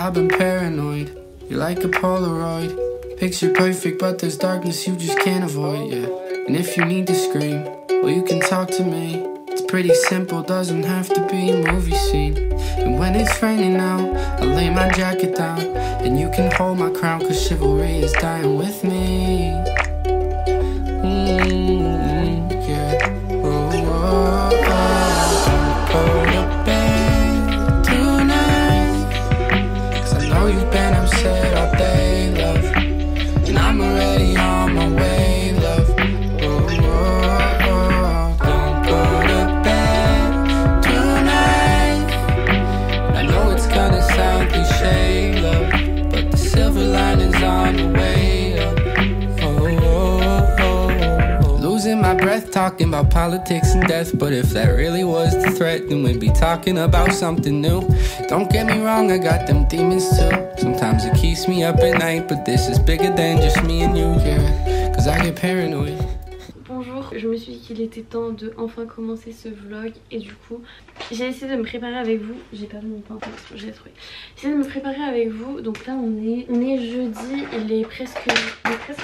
I've been paranoid. You're like a Polaroid. Picture perfect, but there's darkness you just can't avoid, yeah. And if you need to scream, well, you can talk to me. It's pretty simple, doesn't have to be a movie scene. And when it's raining out, I lay my jacket down, and you can hold my crown, cause chivalry is dying with me. Yeah. Oh, oh, oh. Go to bed tonight, cause I know you've been upset all day, love. And I'm already on my way, love. Oh, oh, oh. Don't go to bed tonight. I know it's gonna sound cliche, love, but the silver lining's on the way, love. Oh, oh, oh, oh. Losing my breath talking about politics and death, but if that really was the threat, then we'd be talking about something new. Don't get me wrong, I got them demons too. Sometimes it keeps me up at night, but this is bigger than just me and you, yeah. Cause I get paranoid. Bonjour, je me suis dit qu'il était temps de enfin commencer ce vlog et du coup j'ai essayé de me préparer avec vous. J'ai perdu mon pain, j'ai trouvé. J'ai essayé de me préparer avec vous. Donc là on est jeudi, il est presque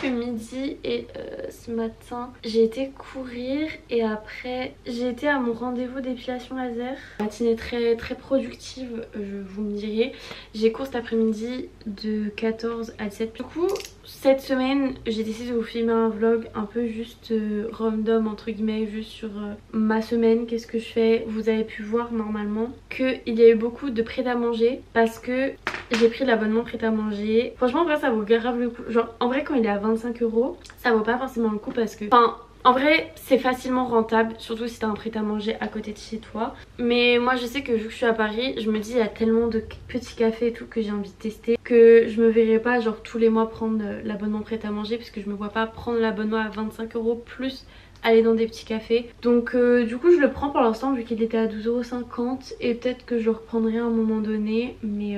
midi et ce matin j'ai été courir et après j'ai été à mon rendez-vous d'épilation laser. Matinée très productive, vous me direz. J'ai cours cet après-midi de 14 à 17. Du coup cette semaine j'ai décidé de vous filmer un vlog un peu juste random entre guillemets, juste sur ma semaine, qu'est-ce que je fais. Vous avez pu voir normalement qu'il y a eu beaucoup de prêt à manger parce que j'ai pris l'abonnement prêt à manger. Franchement en vrai ça vaut grave le coup. Genre en vrai quand il est à 25 € ça vaut pas forcément le coup parce que... Enfin, en vrai c'est facilement rentable, surtout si t'as un prêt à manger à côté de chez toi. Mais moi je sais que vu que je suis à Paris, je me dis il y a tellement de petits cafés et tout que j'ai envie de tester, que je me verrai pas genre tous les mois prendre l'abonnement prêt à manger, parce que je me vois pas prendre l'abonnement à 25 € plus aller dans des petits cafés. Donc du coup je le prends pour l'instant vu qu'il était à 12,50 € et peut-être que je le reprendrai à un moment donné, mais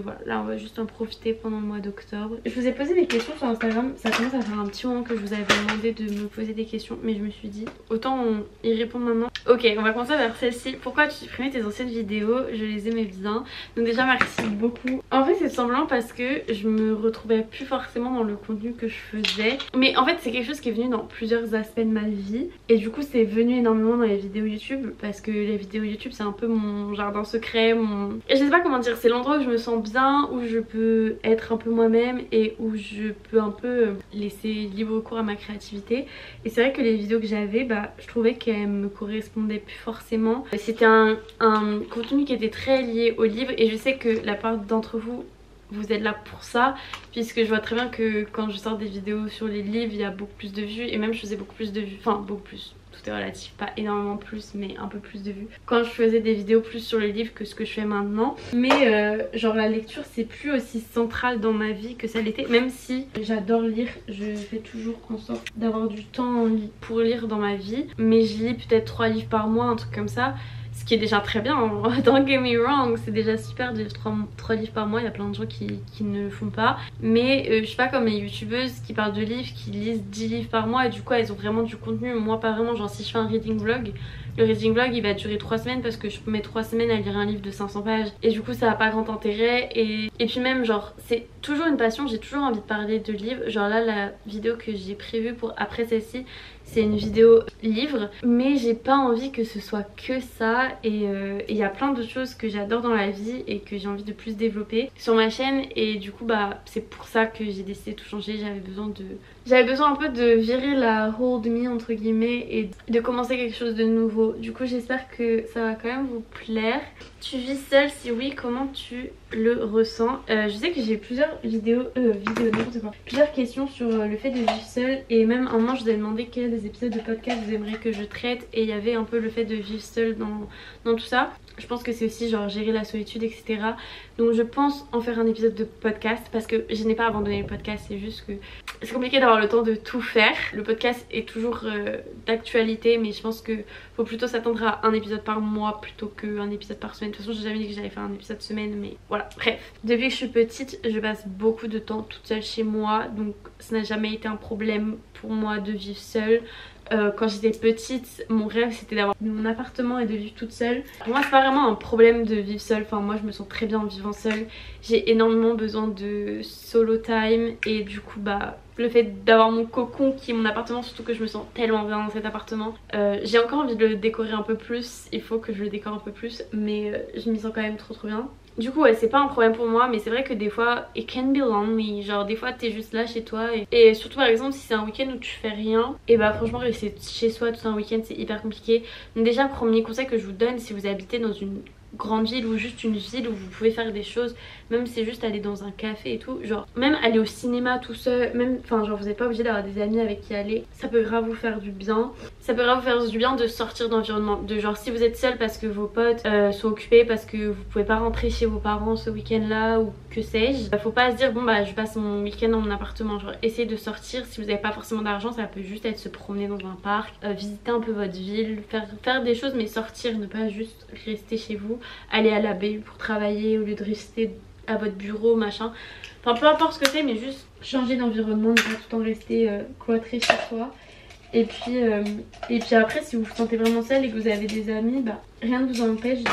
voilà, là on va juste en profiter pendant le mois d'octobre. Je vous ai posé des questions sur Instagram, ça commence à faire un petit moment que je vous avais demandé de me poser des questions, mais je me suis dit autant y répondre maintenant. Ok, on va commencer vers celle-ci. Pourquoi tu supprimais tes anciennes vidéos? Je les aimais bien. Donc déjà merci beaucoup. En fait c'est semblant parce que je me retrouvais plus forcément dans le contenu que je faisais, mais en fait c'est quelque chose qui est venu dans plusieurs aspects de ma vie. Et du coup c'est venu énormément dans les vidéos YouTube, parce que les vidéos YouTube c'est un peu mon jardin secret, et je sais pas comment dire, c'est l'endroit où je me sens bien, où je peux être un peu moi-même et où je peux un peu laisser libre cours à ma créativité. Et c'est vrai que les vidéos que j'avais, je trouvais qu'elles me correspondaient plus forcément. C'était un contenu qui était très lié au livre, et je sais que la part d'entre vous êtes là pour ça, puisque je vois très bien que quand je sors des vidéos sur les livres il y a beaucoup plus de vues, et même je faisais beaucoup plus de vues, enfin beaucoup plus, tout est relatif, pas énormément plus mais un peu plus de vues quand je faisais des vidéos plus sur les livres que ce que je fais maintenant. Mais genre la lecture c'est plus aussi central dans ma vie que ça l'était, même si j'adore lire, je fais toujours en sorte d'avoir du temps pour lire dans ma vie, mais je lis peut-être 3 livres par mois, un truc comme ça. Ce qui est déjà très bien, don't get me wrong, c'est déjà super de lire 3 livres par mois, il y a plein de gens qui ne le font pas. Mais je suis pas comme les youtubeuses qui parlent de livres, qui lisent 10 livres par mois et du coup elles ont vraiment du contenu. Moi pas vraiment, genre si je fais un reading vlog, le reading vlog il va durer 3 semaines parce que je mets 3 semaines à lire un livre de 500 pages et du coup ça a pas grand intérêt. Et puis même genre c'est toujours une passion, j'ai toujours envie de parler de livres. Genre là la vidéo que j'ai prévue pour après celle-ci, c'est une vidéo livre, mais j'ai pas envie que ce soit que ça, et il y a plein d'autres choses que j'adore dans la vie et que j'ai envie de plus développer sur ma chaîne, et du coup c'est pour ça que j'ai décidé de tout changer. J'avais besoin un peu de virer la old me entre guillemets et de commencer quelque chose de nouveau. Du coup j'espère que ça va quand même vous plaire. Tu vis seule? Si oui, comment tu le ressens? Je sais que j'ai plusieurs plusieurs questions sur le fait de vivre seule, et même un moment je vous ai demandé quels des épisodes de podcast vous aimeriez que je traite, et il y avait un peu le fait de vivre seule dans tout ça. Je pense que c'est aussi genre gérer la solitude, etc. Donc je pense en faire un épisode de podcast, parce que je n'ai pas abandonné le podcast, c'est juste que c'est compliqué d'avoir le temps de tout faire. Le podcast est toujours d'actualité, mais je pense que faut plutôt s'attendre à un épisode par mois plutôt qu'un épisode par semaine. De toute façon j'ai jamais dit que j'allais faire un épisode semaine, mais voilà, bref. Depuis que je suis petite je passe beaucoup de temps toute seule chez moi, donc ça n'a jamais été un problème pour moi de vivre seule. Quand j'étais petite, mon rêve c'était d'avoir mon appartement et de vivre toute seule. Pour moi c'est pas vraiment un problème de vivre seule, enfin moi je me sens très bien en vivant seule. J'ai énormément besoin de solo time et du coup bah le fait d'avoir mon cocon qui est mon appartement, surtout que je me sens tellement bien dans cet appartement. J'ai encore envie de le décorer un peu plus, il faut que je le décore un peu plus, mais je m'y sens quand même trop bien. Du coup ouais, c'est pas un problème pour moi, mais c'est vrai que des fois it can be lonely, genre des fois t'es juste là chez toi et surtout par exemple si c'est un week-end où tu fais rien, et bah franchement rester chez soi tout un week-end c'est hyper compliqué. Donc déjà premier conseil que je vous donne, si vous habitez dans une grande ville ou juste une ville où vous pouvez faire des choses, même si c'est juste aller dans un café et tout, genre même aller au cinéma tout seul, même enfin genre vous n'êtes pas obligé d'avoir des amis avec qui aller, ça peut grave vous faire du bien. Ça peut grave vous faire du bien de sortir d'environnement, de genre si vous êtes seul parce que vos potes sont occupés, parce que vous pouvez pas rentrer chez vos parents ce week-end là ou que sais-je, bah, faut pas se dire bon bah je passe mon week-end dans mon appartement, genre essayez de sortir. Si vous n'avez pas forcément d'argent, ça peut juste être se promener dans un parc, visiter un peu votre ville, faire des choses mais sortir, ne pas juste rester chez vous, aller à la BU pour travailler au lieu de rester à votre bureau machin, enfin peu importe ce que c'est, mais juste changer d'environnement, ne pas tout le temps rester cloîtré chez soi. Et puis après si vous vous sentez vraiment seul et que vous avez des amis, bah rien ne vous empêche de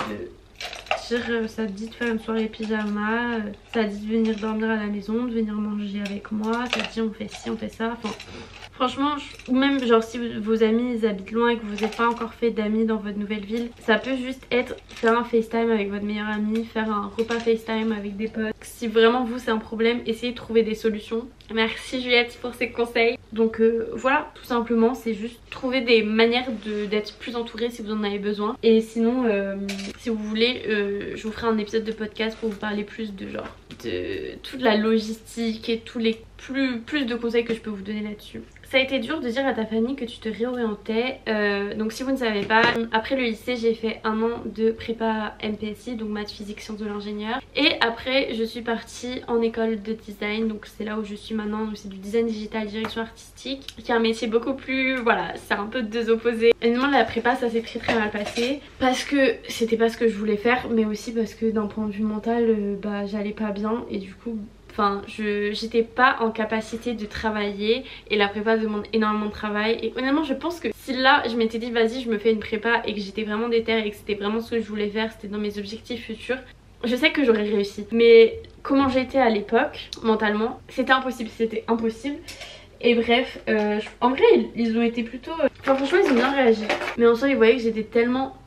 dire ça te dit de faire une soirée pyjama, ça te dit de venir dormir à la maison, de venir manger avec moi, ça te dit on fait ci on fait ça, enfin franchement, ou même genre si vos amis ils habitent loin et que vous n'avez pas encore fait d'amis dans votre nouvelle ville, ça peut juste être faire un FaceTime avec votre meilleur ami, faire un repas FaceTime avec des potes. Si vraiment vous c'est un problème, essayez de trouver des solutions. Merci Juliette pour ces conseils. Donc voilà, tout simplement c'est juste trouver des manières d'être plus entourée si vous en avez besoin. Et sinon si vous voulez je vous ferai un épisode de podcast pour vous parler plus de genre de toute la logistique et tous les plus de conseils que je peux vous donner là-dessus. Ça a été dur de dire à ta famille que tu te réorientais, donc si vous ne savez pas, après le lycée j'ai fait un an de prépa MPSI, donc maths physique sciences de l'ingénieur, et après je suis partie en école de design, donc c'est là où je suis maintenant, donc c'est du design digital, direction artistique, qui est un métier beaucoup plus, voilà, c'est un peu deux opposés. Honnêtement la prépa ça s'est très mal passé, parce que c'était pas ce que je voulais faire, mais aussi parce que d'un point de vue mental, bah j'allais pas bien, et du coup enfin j'étais pas en capacité de travailler et la prépa demande énormément de travail. Et honnêtement je pense que si là je m'étais dit vas-y je me fais une prépa et que j'étais vraiment déter et que c'était vraiment ce que je voulais faire, c'était dans mes objectifs futurs, je sais que j'aurais réussi. Mais comment j'étais à l'époque mentalement, c'était impossible, Et bref, en vrai ils ont été plutôt... Enfin franchement ils ont bien réagi, mais en soi ils voyaient que j'étais tellement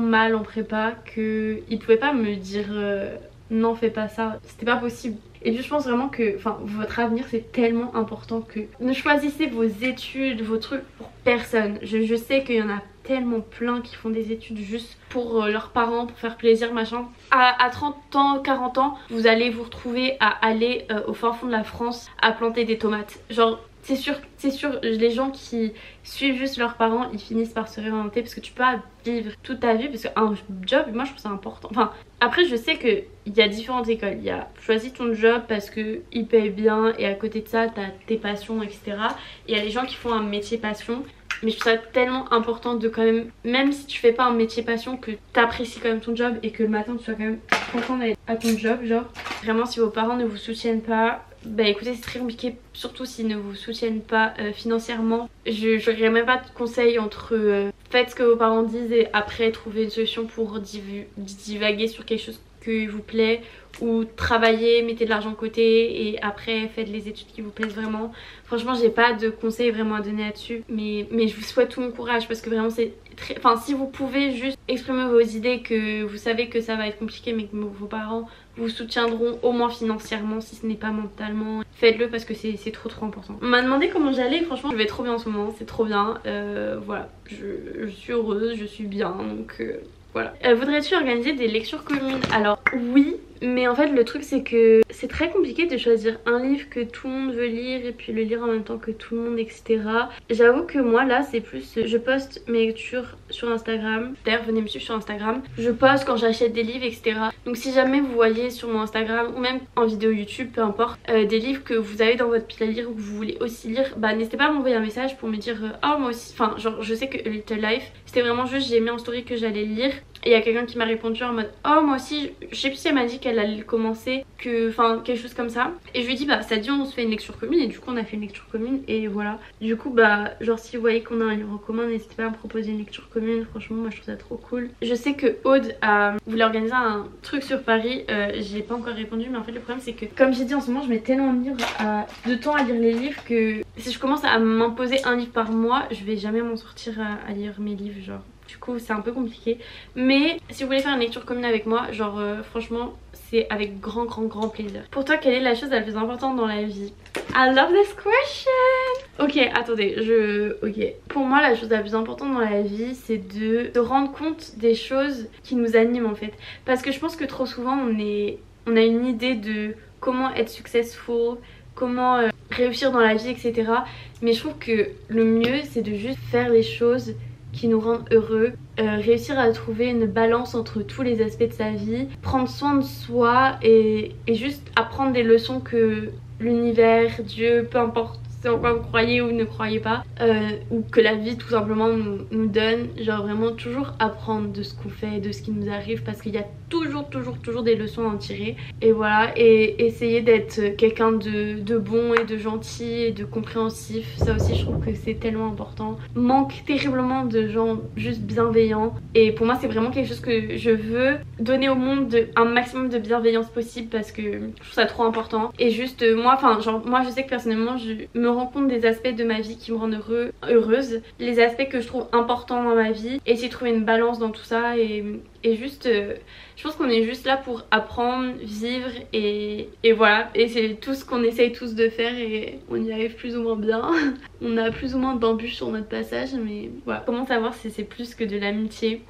mal en prépa qu'ils pouvaient pas me dire non fais pas ça, c'était pas possible. Et puis je pense vraiment que votre avenir c'est tellement important que ne choisissez vos études, vos trucs pour personne. Je sais qu'il y en a tellement plein qui font des études juste pour leurs parents, pour faire plaisir machin. À 30 ans, 40 ans, vous allez vous retrouver à aller au fin fond de la France à planter des tomates. Genre c'est sûr, les gens qui suivent juste leurs parents, ils finissent par se réorienter parce que tu peux pas vivre toute ta vie, parce qu'un job, moi je trouve ça important. Enfin, après je sais qu'il y a différentes écoles, il y a choisis ton job parce qu'il paye bien et à côté de ça t'as tes passions etc. Il y a les gens qui font un métier passion. Mais je trouve ça tellement important de quand même si tu fais pas un métier passion, que t'apprécies quand même ton job et que le matin tu sois quand même content d'aller à ton job. Genre vraiment si vos parents ne vous soutiennent pas, bah écoutez c'est très compliqué, surtout s'ils ne vous soutiennent pas financièrement. Je n'aurais même pas de conseil entre faites ce que vos parents disent et après trouver une solution pour divaguer sur quelque chose qui vous plaît, ou travailler, mettez de l'argent de côté et après faites les études qui vous plaisent vraiment. Franchement j'ai pas de conseils vraiment à donner là-dessus, mais je vous souhaite tout mon courage parce que vraiment c'est très... Enfin si vous pouvez juste exprimer vos idées, que vous savez que ça va être compliqué mais que vos parents vous soutiendront au moins financièrement si ce n'est pas mentalement, faites-le parce que c'est trop important. On m'a demandé comment j'allais, franchement je vais trop bien en ce moment, c'est trop bien, voilà, je suis heureuse, je suis bien donc... Voilà. Voudrais-tu organiser des lectures communes? Alors oui, mais en fait le truc c'est que c'est très compliqué de choisir un livre que tout le monde veut lire et puis le lire en même temps que tout le monde etc. J'avoue que moi là c'est plus, je poste mes lectures sur Instagram, d'ailleurs venez me suivre sur Instagram, je poste quand j'achète des livres etc. Donc si jamais vous voyez sur mon Instagram ou même en vidéo YouTube, peu importe, des livres que vous avez dans votre pile à lire ou que vous voulez aussi lire, bah n'hésitez pas à m'envoyer un message pour me dire oh moi aussi, enfin genre je sais que Little Life c'était vraiment juste j'ai mis en story que j'allais lire, Et il y a quelqu'un qui m'a répondu en mode oh moi aussi, je sais plus si elle m'a dit qu'elle allait commencer, enfin quelque chose comme ça. Et je lui ai dit bah ça dit on se fait une lecture commune, et du coup on a fait une lecture commune et voilà. Du coup bah genre si vous voyez qu'on a un livre en commun, n'hésitez pas à me proposer une lecture commune, franchement moi je trouve ça trop cool. Je sais que Aude voulait organiser un truc sur Paris, j'ai pas encore répondu, mais en fait le problème c'est que comme j'ai dit en ce moment je mets tellement de temps à lire les livres que si je commence à m'imposer un livre par mois, je vais jamais m'en sortir à lire mes livres genre. Du coup c'est un peu compliqué, mais si vous voulez faire une lecture commune avec moi, genre franchement c'est avec grand plaisir. Pour toi quelle est la chose la plus importante dans la vie? I love this question. Ok attendez, ok. Pour moi la chose la plus importante dans la vie c'est de se rendre compte des choses qui nous animent en fait. Parce que je pense que trop souvent on a une idée de comment être successful, comment réussir dans la vie etc. Mais je trouve que le mieux c'est de juste faire les choses qui nous rendent heureux, réussir à trouver une balance entre tous les aspects de sa vie, prendre soin de soi et juste apprendre des leçons que l'univers, Dieu, peu importe en quoi vous croyez ou ne croyez pas, ou que la vie tout simplement nous donne, genre vraiment toujours apprendre de ce qu'on fait, de ce qui nous arrive, parce qu'il y a toujours des leçons à en tirer. Et voilà, et essayer d'être quelqu'un de bon et de gentil et de compréhensif, ça aussi je trouve que c'est tellement important. Manque terriblement de gens juste bienveillants, et pour moi c'est vraiment quelque chose que je veux donner au monde, un maximum de bienveillance possible, parce que je trouve ça trop important. Et juste moi, enfin genre moi je sais que personnellement je me rends compte des aspects de ma vie qui me rendent heureuse, les aspects que je trouve importants dans ma vie, et essayer de trouver une balance dans tout ça, et juste je pense qu'on est juste là pour apprendre, vivre et voilà, et c'est tout ce qu'on essaye tous de faire et on y arrive plus ou moins bien. On a plus ou moins d'embûches sur notre passage, mais voilà. Comment savoir si c'est plus que de l'amitié?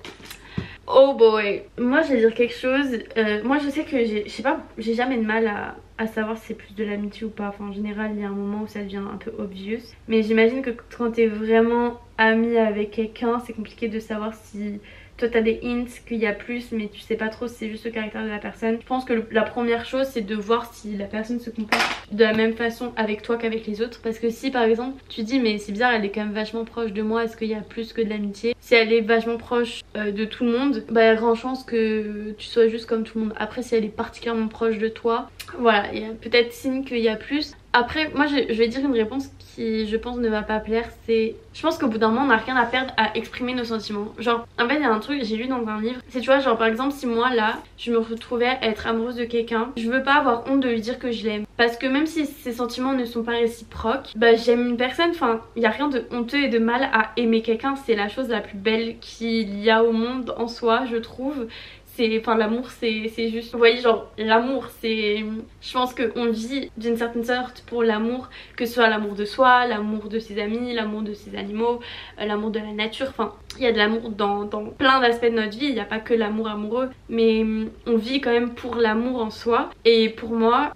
Oh boy, moi je vais dire quelque chose, moi je sais que je sais pas, j'ai jamais de mal à savoir si c'est plus de l'amitié ou pas. Enfin en général il y a un moment où ça devient un peu obvious, mais j'imagine que quand t'es vraiment ami avec quelqu'un c'est compliqué de savoir si toi t'as des hints qu'il y a plus, mais tu sais pas trop si c'est juste le caractère de la personne. Je pense que la première chose c'est de voir si la personne se comporte de la même façon avec toi qu'avec les autres. Parce que si par exemple tu dis mais c'est bizarre, elle est quand même vachement proche de moi, est-ce qu'il y a plus que de l'amitié? Si elle est vachement proche de tout le monde, bah il y a grande chance que tu sois juste comme tout le monde. Après si elle est particulièrement proche de toi, voilà, il y a peut-être signe qu'il y a plus. Après moi je vais dire une réponse qui je pense ne va pas plaire, c'est je pense qu'au bout d'un moment on n'a rien à perdre à exprimer nos sentiments. Genre en fait il y a un truc que j'ai lu dans un livre, c'est tu vois genre par exemple si moi là je me retrouvais à être amoureuse de quelqu'un, je veux pas avoir honte de lui dire que je l'aime, parce que même si ces sentiments ne sont pas réciproques, bah j'aime une personne, enfin il y a rien de honteux et de mal à aimer quelqu'un, c'est la chose la plus belle qu'il y a au monde en soi je trouve. Enfin l'amour c'est juste, vous voyez genre l'amour c'est, je pense qu'on vit d'une certaine sorte pour l'amour, que ce soit l'amour de soi, l'amour de ses amis, l'amour de ses animaux, l'amour de la nature, enfin il y a de l'amour dans plein d'aspects de notre vie, il n'y a pas que l'amour amoureux, mais on vit quand même pour l'amour en soi. Et pour moi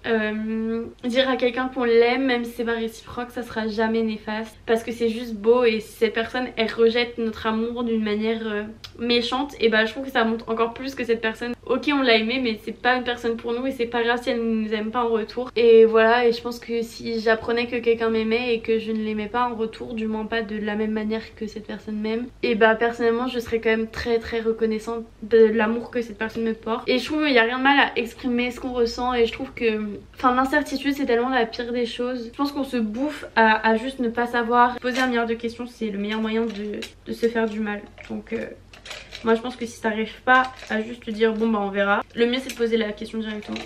dire à quelqu'un qu'on l'aime même si c'est pas réciproque, ça sera jamais néfaste, parce que c'est juste beau. Et si cette personne elle rejette notre amour d'une manière méchante, et bah je trouve que ça montre encore plus que cette personne, ok on l'a aimé mais c'est pas une personne pour nous, et c'est pas grave si elle nous aime pas en retour. Et voilà, et je pense que si j'apprenais que quelqu'un m'aimait et que je ne l'aimais pas en retour, du moins pas de la même manière que cette personne m'aime, et bah personnellement je serais quand même très reconnaissante de l'amour que cette personne me porte. Et je trouve qu'il y a rien de mal à exprimer ce qu'on ressent, et je trouve que enfin l'incertitude c'est tellement la pire des choses. Je pense qu'on se bouffe à juste ne pas savoir. Poser un milliard de questions c'est le meilleur moyen de se faire du mal. Donc moi je pense que si t'arrives pas à juste te dire bon bah on verra, le mieux c'est de poser la question directement.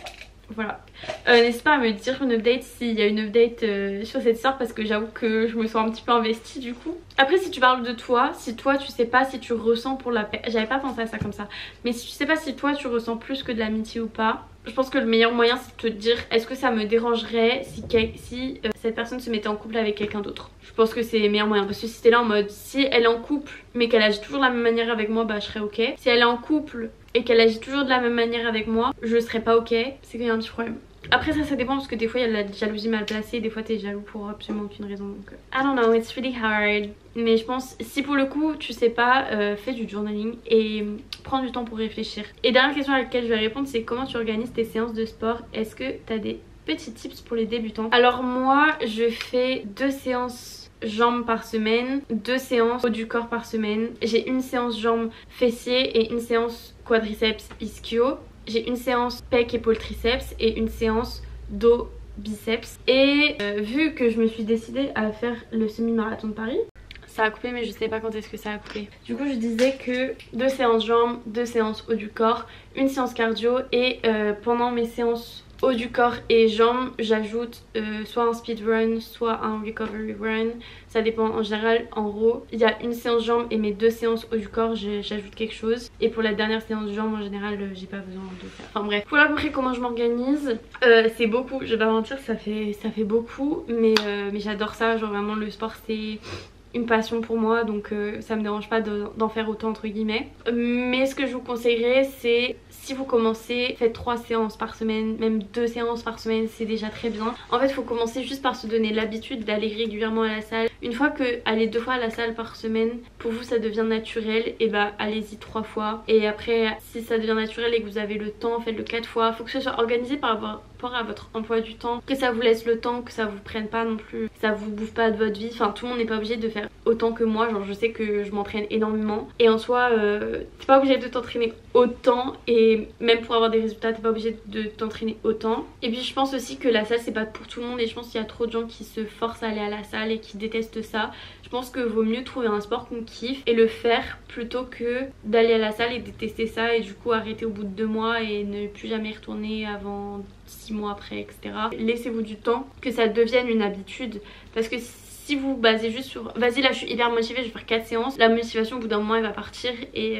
Voilà. N'hésite pas à me dire une update s'il y a une update sur cette histoire, parce que j'avoue que je me sens un petit peu investie du coup. Après si tu parles de toi, si toi tu sais pas si tu ressens pour la personne, j'avais pas pensé à ça comme ça, mais si tu sais pas si toi tu ressens plus que de l'amitié ou pas, je pense que le meilleur moyen c'est de te dire est-ce que ça me dérangerait si cette personne se mettait en couple avec quelqu'un d'autre. Je pense que c'est le meilleur moyen, parce que si t'es là en mode si elle est en couple mais qu'elle agit toujours de la même manière avec moi, bah je serais ok. Si elle est en couple et qu'elle agit toujours de la même manière avec moi, je serais pas ok, c'est qu'il y a un petit problème. Après ça dépend, parce que des fois il y a de la jalousie mal placée, des fois t'es jaloux pour absolument aucune raison, donc I don't know, it's really hard. Mais je pense si pour le coup tu sais pas, fais du journaling et prends du temps pour réfléchir. Et dernière question à laquelle je vais répondre, c'est comment tu organises tes séances de sport. Est-ce que t'as des petits tips pour les débutants? Alors moi je fais 2 séances jambes par semaine, 2 séances haut du corps par semaine. J'ai une séance jambes fessiers et une séance quadriceps ischio. J'ai une séance pec épaule triceps et une séance dos biceps. Et vu que je me suis décidée à faire le semi-marathon de Paris, ça a coupé mais je sais pas quand est-ce que ça a coupé. Du coup je disais que 2 séances jambes, 2 séances haut du corps, une séance cardio et pendant mes séances haut du corps et jambes j'ajoute soit un speed run soit un recovery run, ça dépend. En général en gros il y a une séance jambes et mes 2 séances haut du corps j'ajoute quelque chose, et pour la dernière séance jambes en général j'ai pas besoin de faire. Enfin bref, voilà à peu près comment je m'organise. C'est beaucoup, je vais pas mentir, ça fait beaucoup, mais j'adore ça, genre vraiment le sport c'est une passion pour moi, donc ça me dérange pas d'en faire autant entre guillemets. Mais ce que je vous conseillerais c'est, si vous commencez, faites 3 séances par semaine, même 2 séances par semaine, c'est déjà très bien. En fait il faut commencer juste par se donner l'habitude d'aller régulièrement à la salle. Une fois que aller 2 fois à la salle par semaine pour vous ça devient naturel, et bah allez-y 3 fois. Et après si ça devient naturel et que vous avez le temps, faites-le 4 fois. Faut que ce soit organisé par rapport à votre emploi du temps, que ça vous laisse le temps, que ça vous prenne pas non plus, que ça vous bouffe pas de votre vie. Enfin tout le monde n'est pas obligé de faire autant que moi, genre je sais que je m'entraîne énormément et en soi t'es pas obligé de t'entraîner autant, et même pour avoir des résultats t'es pas obligé de t'entraîner autant. Et puis je pense aussi que la salle c'est pas pour tout le monde, et je pense qu'il y a trop de gens qui se forcent à aller à la salle et qui détestent ça. Je pense que vaut mieux trouver un sport qu'on kiffe et le faire plutôt que d'aller à la salle et détester ça et du coup arrêter au bout de 2 mois et ne plus jamais y retourner avant 6 mois après, etc. Laissez-vous du temps que ça devienne une habitude, parce que si vous basez juste sur vas-y là je suis hyper motivée, je vais faire 4 séances, la motivation au bout d'un moment elle va partir et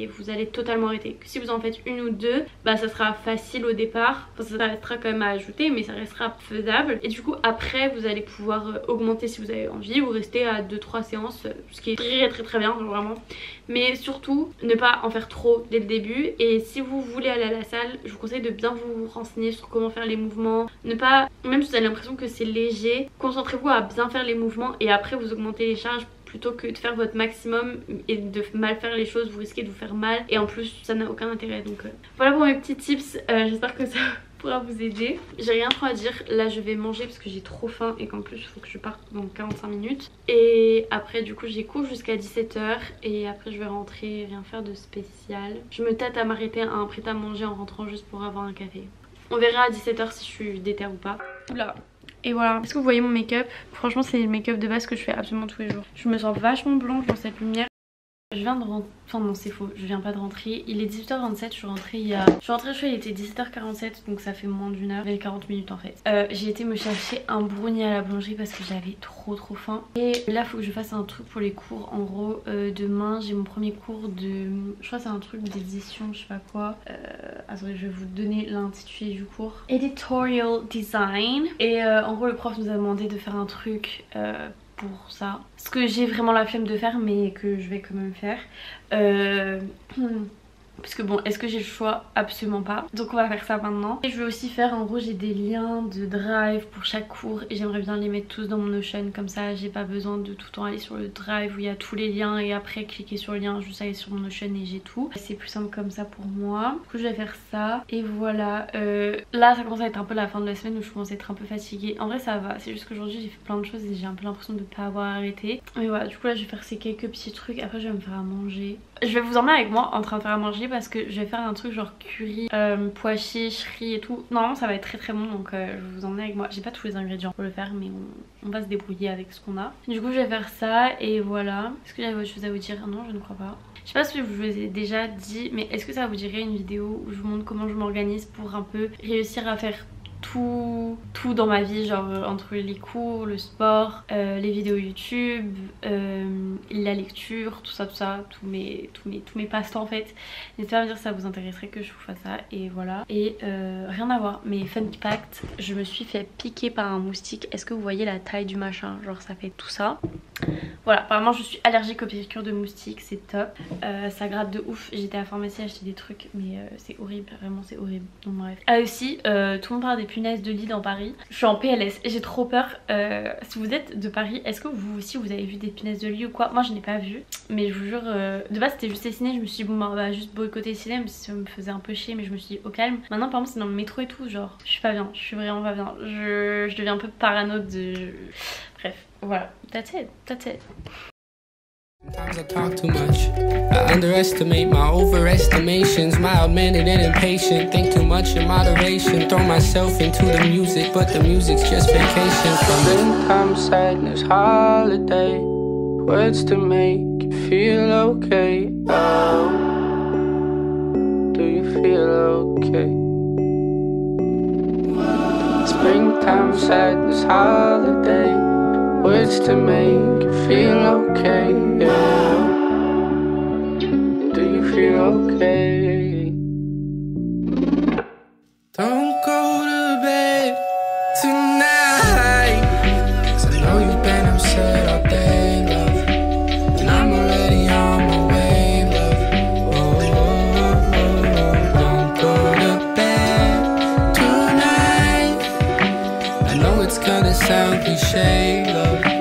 vous allez totalement arrêter. Si vous en faites une ou 2, bah ça sera facile au départ, enfin, ça restera quand même à ajouter mais ça restera faisable, et du coup après vous allez pouvoir augmenter si vous avez envie ou rester à 2-3 séances, ce qui est très bien vraiment. Mais surtout ne pas en faire trop dès le début, et si vous voulez aller à la salle je vous conseille de bien vous renseigner sur comment faire les mouvements. Ne pas, même si vous avez l'impression que c'est léger, concentrez-vous à bien faire les mouvements et après vous augmentez les charges, plutôt que de faire votre maximum et de mal faire les choses, vous risquez de vous faire mal et en plus ça n'a aucun intérêt. Donc voilà pour mes petits tips, j'espère que ça pourra vous aider. J'ai rien trop à dire, là je vais manger parce que j'ai trop faim et qu'en plus il faut que je parte dans 45 minutes, et après du coup j'ai cours jusqu'à 17 h et après je vais rentrer et rien faire de spécial. Je me tâte à m'arrêter à un prêt à manger en rentrant juste pour avoir un café. On verra à 17 h si je suis déter ou pas. Oula. Et voilà, est-ce que vous voyez mon make-up? Franchement c'est le make-up de base que je fais absolument tous les jours. Je me sens vachement blanche dans cette lumière. Je viens de rentrer, enfin non c'est faux, je viens pas de rentrer, il est 18h27, je suis rentrée il y a... Je suis rentrée, je crois il était 17h47, donc ça fait moins d'une heure, il y avait 40 minutes en fait. J'ai été me chercher un brownie à la boulangerie parce que j'avais trop faim. Et là faut que je fasse un truc pour les cours, en gros demain j'ai mon premier cours de... Je crois que c'est un truc d'édition, je sais pas quoi. Attendez, je vais vous donner l'intitulé du cours. Editorial Design. Et en gros le prof nous a demandé de faire un truc... pour ça, ce que j'ai vraiment la flemme de faire mais que je vais quand même faire parce que bon, est-ce que j'ai le choix? Absolument pas. Donc on va faire ça maintenant. Et je vais aussi faire, en gros j'ai des liens de drive pour chaque cours et j'aimerais bien les mettre tous dans mon Notion, comme ça j'ai pas besoin de tout le temps aller sur le drive où il y a tous les liens et après cliquer sur le lien, juste aller sur mon Notion et j'ai tout. C'est plus simple comme ça pour moi. Du coup je vais faire ça et voilà. Là ça commence à être un peu la fin de la semaine où je commence à être un peu fatiguée. En vrai ça va, c'est juste qu'aujourd'hui j'ai fait plein de choses et j'ai un peu l'impression de pas avoir arrêté. Mais voilà, du coup là je vais faire ces quelques petits trucs, après je vais me faire à manger. Je vais vous emmener avec moi en train de faire à manger parce que je vais faire un truc genre curry, pois chiches, riz et tout. Normalement ça va être très bon, donc je vais vous emmener avec moi. J'ai pas tous les ingrédients pour le faire mais on va se débrouiller avec ce qu'on a. Du coup je vais faire ça et voilà. Est-ce que j'avais autre chose à vous dire? Non, je ne crois pas. Je sais pas si je vous ai déjà dit, mais est-ce que ça vous dirait une vidéo où je vous montre comment je m'organise pour un peu réussir à faire tout dans ma vie, genre entre les cours, le sport, les vidéos YouTube, la lecture, tout ça, tous mes passe-temps en fait. N'hésitez pas à me dire si ça vous intéresserait que je vous fasse ça et voilà. Et rien à voir, mais fun fact, je me suis fait piquer par un moustique. Est-ce que vous voyez la taille du machin? Genre ça fait tout ça. Voilà, apparemment je suis allergique aux piqûres de moustiques, c'est top. Ça gratte de ouf, j'étais à la pharmacie acheter des trucs mais c'est horrible, vraiment c'est horrible. Donc bref. Ah aussi, tout le monde parle des punaises de lit dans Paris. Je suis en PLS, j'ai trop peur. Si vous êtes de Paris, est-ce que vous aussi vous avez vu des punaises de lit ou quoi? Moi je n'ai pas vu, mais je vous jure, de base c'était juste les ciné, je me suis dit bon bah on va juste boycotter les ciné, même si ça me faisait un peu chier, mais je me suis dit au calme. Maintenant par exemple c'est dans le métro et tout, genre je suis pas bien, je suis vraiment pas bien. Je deviens un peu parano de... Bref, voilà, that's it. Sometimes I talk too much. I underestimate my overestimations, mild-mannered and impatient. Think too much in moderation. Throw myself into the music, but the music's just vacation. Springtime sadness, holiday. Words to make you feel okay. Oh, do you feel okay? Springtime sadness, holiday. Words to make you feel okay, yeah. Do you feel okay? Don't go to bed tonight, 'cause I know you've been upset all day, love. And I'm already on my way, love. Oh, don't go to bed tonight. I know it's gonna sound cliche, love.